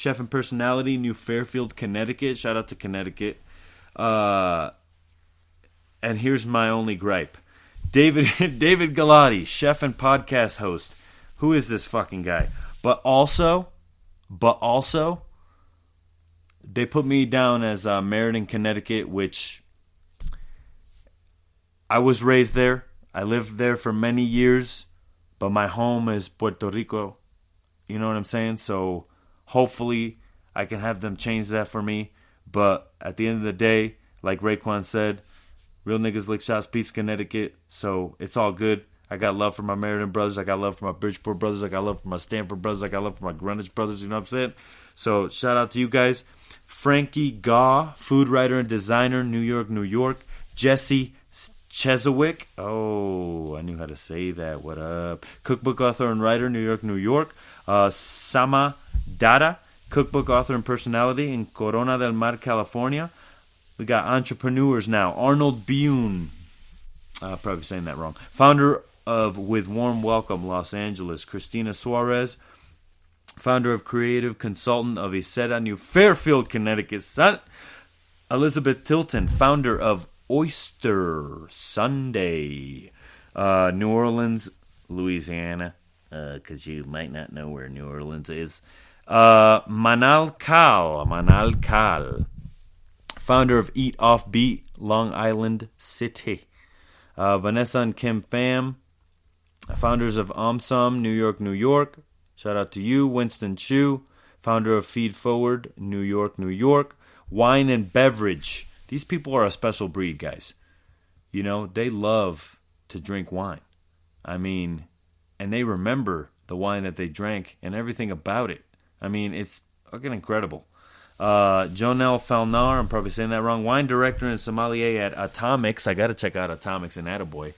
chef and personality, New Fairfield, Connecticut. Shout out to Connecticut. And here's my only gripe. David Galati, chef and podcast host. Who is this fucking guy? But also, they put me down as Meriden, Connecticut, which I was raised there. I lived there for many years, but my home is Puerto Rico. You know what I'm saying? So hopefully I can have them change that for me. But at the end of the day, like Raekwon said, real niggas lick shots beats Connecticut. So it's all good. I got love for my Meriden brothers. I got love for my Bridgeport brothers. I got love for my Stanford brothers. I got love for my Greenwich brothers. You know what I'm saying? So shout out to you guys. Frankie Gaw, food writer and designer, New York, New York. Jesse Chesawick. Oh, I knew how to say that. What up? Cookbook author and writer, New York, New York. Sama Dada, cookbook author and personality in Corona del Mar, California. We got entrepreneurs now. Arnold Bune. Probably saying that wrong. Founder of With Warm Welcome, Los Angeles. Christina Suarez, founder of Creative Consultant of Iseta, New Fairfield, Connecticut. Elizabeth Tilton, founder of Oyster Sunday, New Orleans, Louisiana, because you might not know where New Orleans is. Manal Kal, founder of Eat Offbeat, Long Island City. Vanessa and Kim Pham, founders of Omsum, New York, New York. Shout out to you. Winston Chu, founder of Feed Forward, New York, New York. Wine and beverage. These people are a special breed, guys. You know, they love to drink wine. I mean, and they remember the wine that they drank and everything about it. I mean, it's fucking incredible. Jonel Falnar, I'm probably saying that wrong. Wine director and sommelier at Atomics. I got to check out Atomics and Attaboy.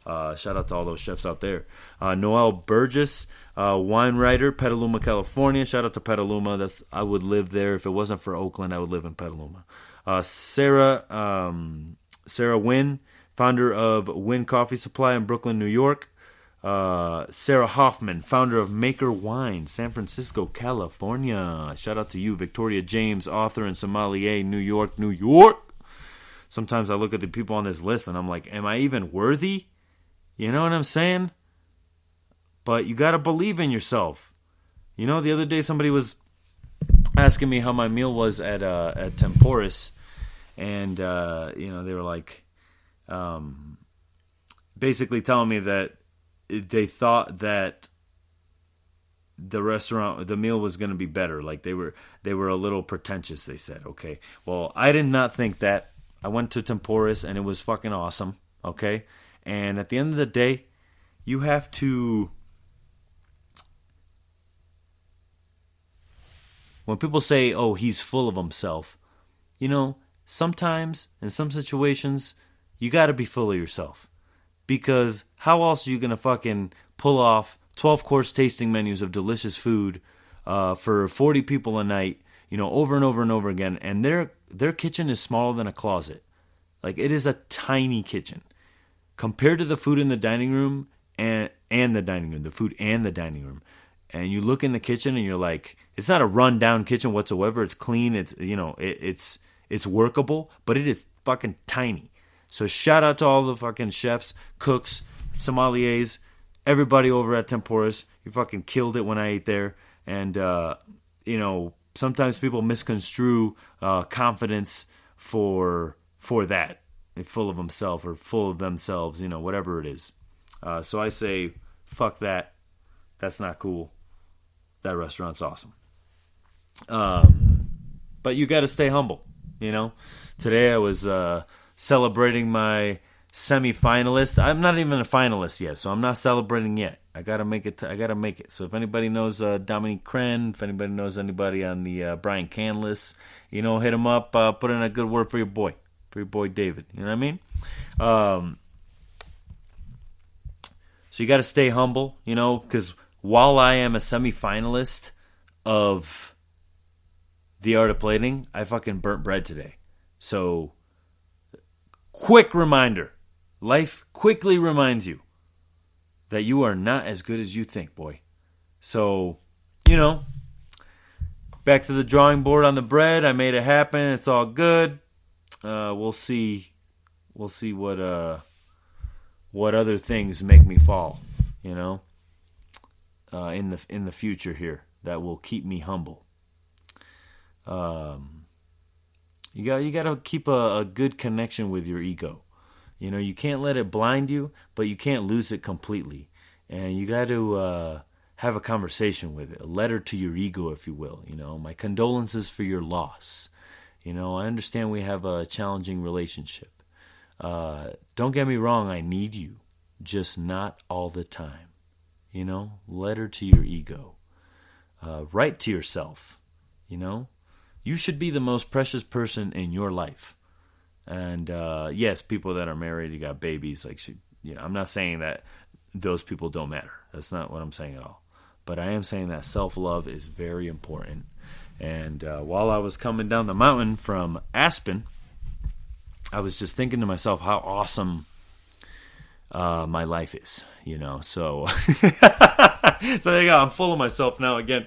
Shout out to all those chefs out there. Noel Burgess, wine writer, Petaluma, California. Shout out to Petaluma. I would live there. If it wasn't for Oakland, I would live in Petaluma. Sarah Wynn, founder of Wynn Coffee Supply in Brooklyn, New York. Sarah Hoffman, founder of Maker Wine, San Francisco, California. Shout out to you. Victoria James, author and sommelier, New York, New York. Sometimes I look at the people on this list and I'm like, am I even worthy? You know what I'm saying? But you got to believe in yourself. You know, the other day somebody was asking me how my meal was at Temporis, and you know, they were like, basically telling me that they thought that the meal was going to be better. Like they were a little pretentious. They said, okay, well, I did not think that. I went to Temporis and it was fucking awesome. Okay, and at the end of the day, you have to. When people say, oh, he's full of himself, you know, sometimes, in some situations, you got to be full of yourself. Because how else are you going to fucking pull off 12-course tasting menus of delicious food for 40 people a night, you know, over and over and over again, and their kitchen is smaller than a closet. Like, it is a tiny kitchen. Compared to the food in the dining room and the dining room, the food and the dining room. And you look in the kitchen and you're like, it's not a run-down kitchen whatsoever. It's clean. It's, you know, it's workable, but it is fucking tiny. So shout out to all the fucking chefs, cooks, sommeliers, everybody over at Temporis. You fucking killed it when I ate there. And, you know, sometimes people misconstrue confidence for that. Full of himself or full of themselves, you know, whatever it is. So I say, fuck that. That's not cool. That restaurant's awesome. But you got to stay humble, you know. Today I was celebrating my semi-finalist. I'm not even a finalist yet, so I'm not celebrating yet. I got to make it. I got to make it. So if anybody knows Dominique Crenn, if anybody knows anybody on the Brian Canlis, you know, hit him up. Put in a good word for your boy David. You know what I mean? So you got to stay humble, you know, because while I am a semi-finalist of the art of plating, I fucking burnt bread today. So, quick reminder. Life quickly reminds you that you are not as good as you think, boy. So, you know, back to the drawing board on the bread. I made it happen. It's all good. We'll see. We'll see what other things make me fall. You know, in the future here that will keep me humble. You got to keep a good connection with your ego. You know, you can't let it blind you, but you can't lose it completely. And you got to have a conversation with it, a letter to your ego, if you will. You know, my condolences for your loss. You know, I understand we have a challenging relationship. Don't get me wrong, I need you, just not all the time. You know, letter to your ego. Write to yourself, you know. You should be the most precious person in your life. And yes, people that are married, you got babies, I'm not saying that those people don't matter. That's not what I'm saying at all. But I am saying that self-love is very important. And while I was coming down the mountain from Aspen, I was just thinking to myself how awesome my life is, you know. So, so there you go. I'm full of myself now again.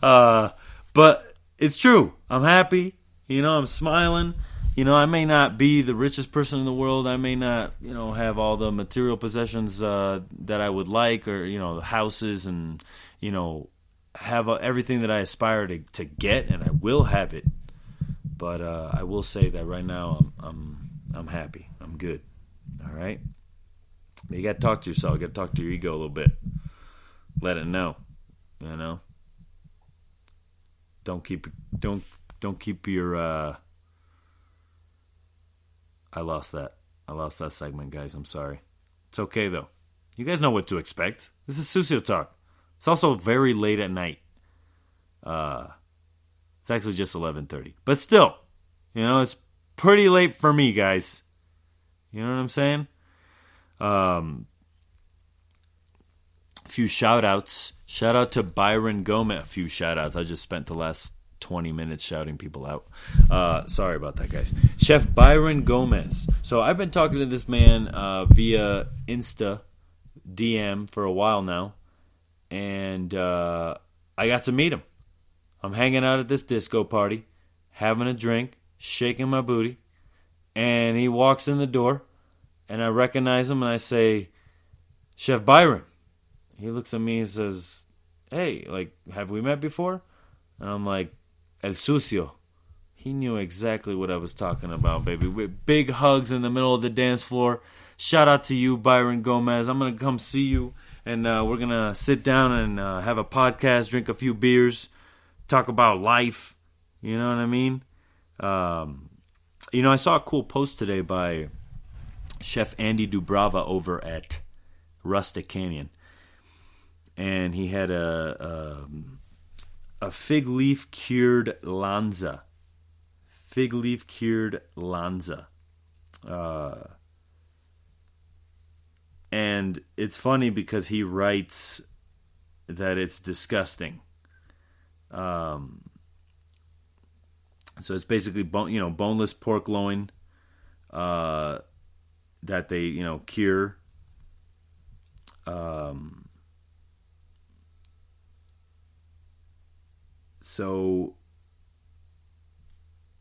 But it's true. I'm happy. You know, I'm smiling. You know, I may not be the richest person in the world. I may not, you know, have all the material possessions that I would like, or, you know, the houses and, you know, have everything that I aspire to get, and I will have it. But I will say that right now I'm happy. I'm good. All right. But you got to talk to yourself. You got to talk to your ego a little bit. Let it know. You know. Don't keep your. I lost that segment, guys. I'm sorry. It's okay though. You guys know what to expect. This is Sucio talk. It's also very late at night. It's actually just 11:30, but still, you know, it's pretty late for me, guys. You know what I'm saying? A few shout-outs. Shout out to Byron Gomez. A few shout-outs. I just spent the last 20 minutes shouting people out. Sorry about that, guys. Chef Byron Gomez. So I've been talking to this man via Insta DM for a while now, and I got to meet him. I'm hanging out at this disco party, having a drink, shaking my booty, and he walks in the door, and I recognize him, and I say, Chef Byron. He looks at me and says, hey, like, have we met before? And I'm like, El Sucio. He knew exactly what I was talking about, baby. With big hugs in the middle of the dance floor. Shout out to you, Byron Gomez. I'm going to come see you, and we're going to sit down and have a podcast, drink a few beers, talk about life. You know what I mean? You know, I saw a cool post today by Chef Andy Dubrava over at Rustic Canyon. And he had a fig leaf cured lanza. Fig leaf cured lanza. And it's funny because he writes that it's disgusting. So it's basically boneless pork loin that they cure. So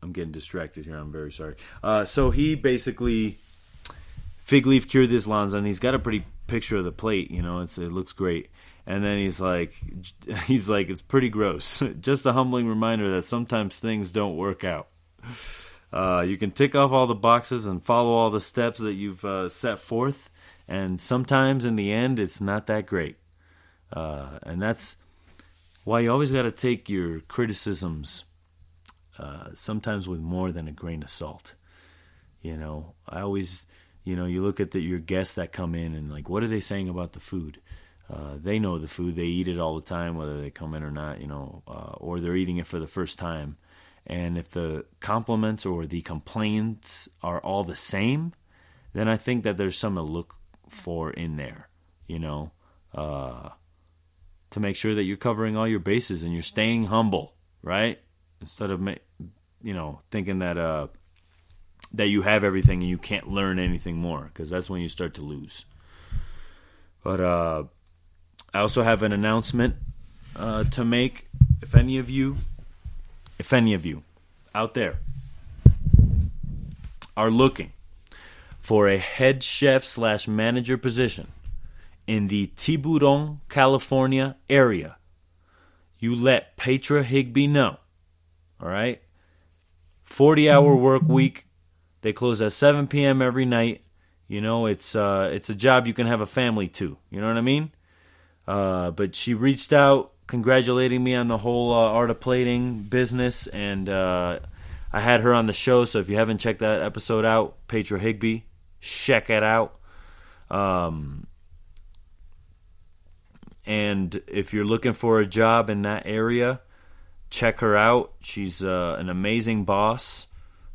I'm getting distracted here. I'm very sorry. So he basically fig leaf cured this lanza, and he's got a pretty picture of the plate. You know, it looks great. And then he's like, it's pretty gross. Just a humbling reminder that sometimes things don't work out. You can tick off all the boxes and follow all the steps that you've set forth, and sometimes in the end, it's not that great. And that's why you always got to take your criticisms sometimes with more than a grain of salt. You know, I always, you look at your guests that come in and like, what are they saying about the food? They know the food. They eat it all the time, whether they come in or not, or they're eating it for the first time. And if the compliments or the complaints are all the same, then I think that there's something to look for in there, to make sure that you're covering all your bases and you're staying humble, right? Instead of, thinking that that you have everything and you can't learn anything more, because that's when you start to lose. But I also have an announcement to make. If any of you if any of you out there are looking for a head chef / manager position in the Tiburon, California area, you let Petra Higby know. All right? 40-hour work week. They close at 7 p.m. every night. You know, it's a job you can have a family to. You know what I mean? But she reached out, congratulating me on the whole art of plating business, and I had her on the show. So if you haven't checked that episode out, Petra Higby, check it out. And if you're looking for a job in that area, check her out. She's an amazing boss,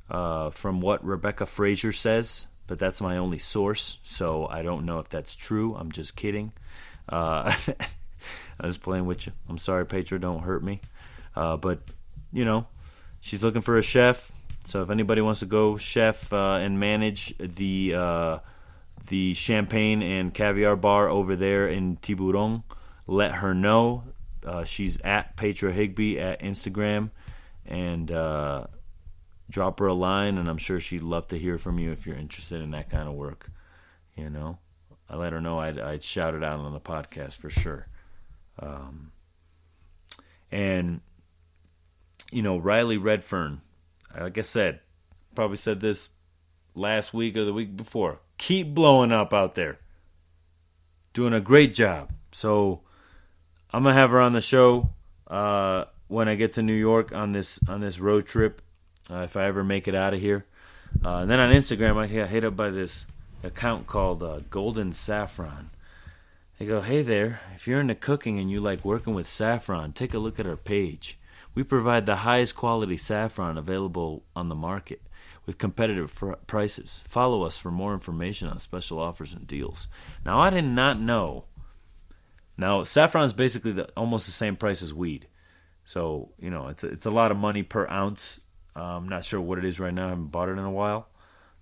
from what Rebecca Frazier says, but that's my only source, so I don't know if that's true. I'm just kidding. I was playing with you. I'm sorry, Petra, don't hurt me. But, you know, she's looking for a chef, so if anybody wants to go chef and manage the champagne and caviar bar over there in Tiburon, let her know. She's at Petra Higby at Instagram, and drop her a line, and I'm sure she'd love to hear from you if you're interested in that kind of work. You know, I let her know I'd shout it out on the podcast for sure. And, you know, Riley Redfern, like I said, probably said this last week or the week before, keep blowing up out there. Doing a great job. So I'm going to have her on the show when I get to New York on this road trip, if I ever make it out of here. And then on Instagram, I get hit up by this account called Golden Saffron. They go, hey there, if you're into cooking and you like working with saffron, take a look at our page. We provide the highest quality saffron available on the market with competitive prices. Follow us for more information on special offers and deals. Now, I did not know. Now, saffron is basically almost the same price as weed. So, you know, it's a lot of money per ounce. I'm not sure what it is right now. I haven't bought it in a while.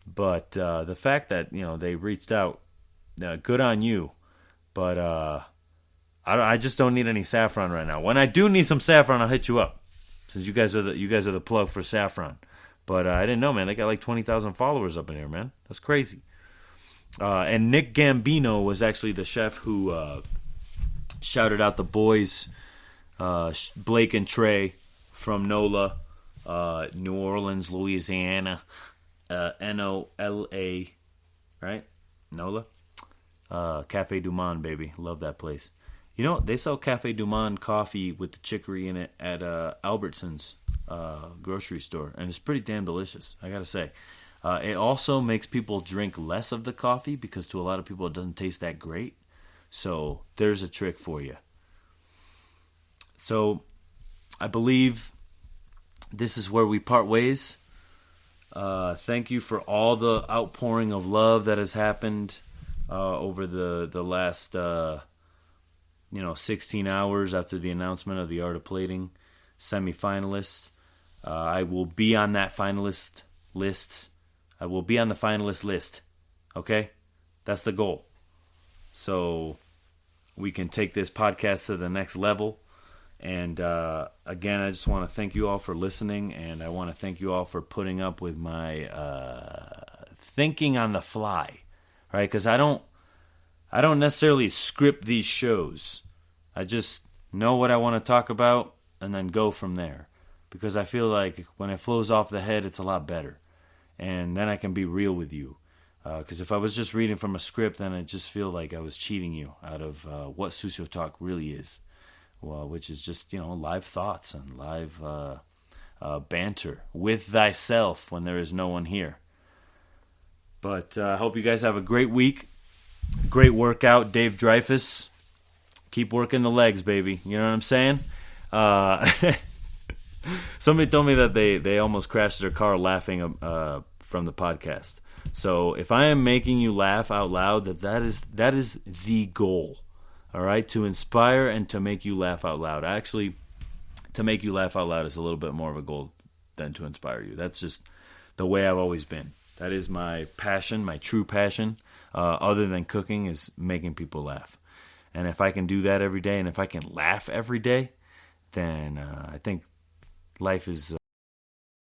But the fact that, you know, they reached out, good on you. But I just don't need any saffron right now. When I do need some saffron, I'll hit you up, since you guys are the plug for saffron. But I didn't know, man. They got like 20,000 followers up in here, man. That's crazy. And Nick Gambino was actually the chef who shouted out the boys, Blake and Trey from NOLA, New Orleans, Louisiana, NOLA, right? NOLA. Cafe Du Monde, baby. Love that place. You know, they sell Cafe Du Monde coffee with the chicory in it at Albertsons grocery store, and it's pretty damn delicious, I gotta say. It also makes people drink less of the coffee because to a lot of people it doesn't taste that great. So there's a trick for you. So I believe this is where we part ways. Thank you for all the outpouring of love that has happened over the last 16 hours after the announcement of the Art of Plating semifinalists. I will be on that finalist list. I will be on the finalist list. Okay? That's the goal. So we can take this podcast to the next level. And again, I just want to thank you all for listening, and I want to thank you all for putting up with my thinking on the fly, right? Because I don't necessarily script these shows. I just know what I want to talk about and then go from there. Because I feel like when it flows off the head, it's a lot better. And then I can be real with you. Because if I was just reading from a script, then I just feel like I was cheating you out of what suciotalk really is. Well, which is just, live thoughts and live banter with thyself when there is no one here. But I hope you guys have a great week. Great workout, Dave Dreyfus. Keep working the legs, baby. You know what I'm saying? Somebody told me that they almost crashed their car laughing from the podcast. So if I am making you laugh out loud, that is the goal. All right, to inspire and to make you laugh out loud. Actually, to make you laugh out loud is a little bit more of a goal than to inspire you. That's just the way I've always been. That is my passion, my true passion, other than cooking, is making people laugh. And if I can do that every day, and if I can laugh every day, then I think life is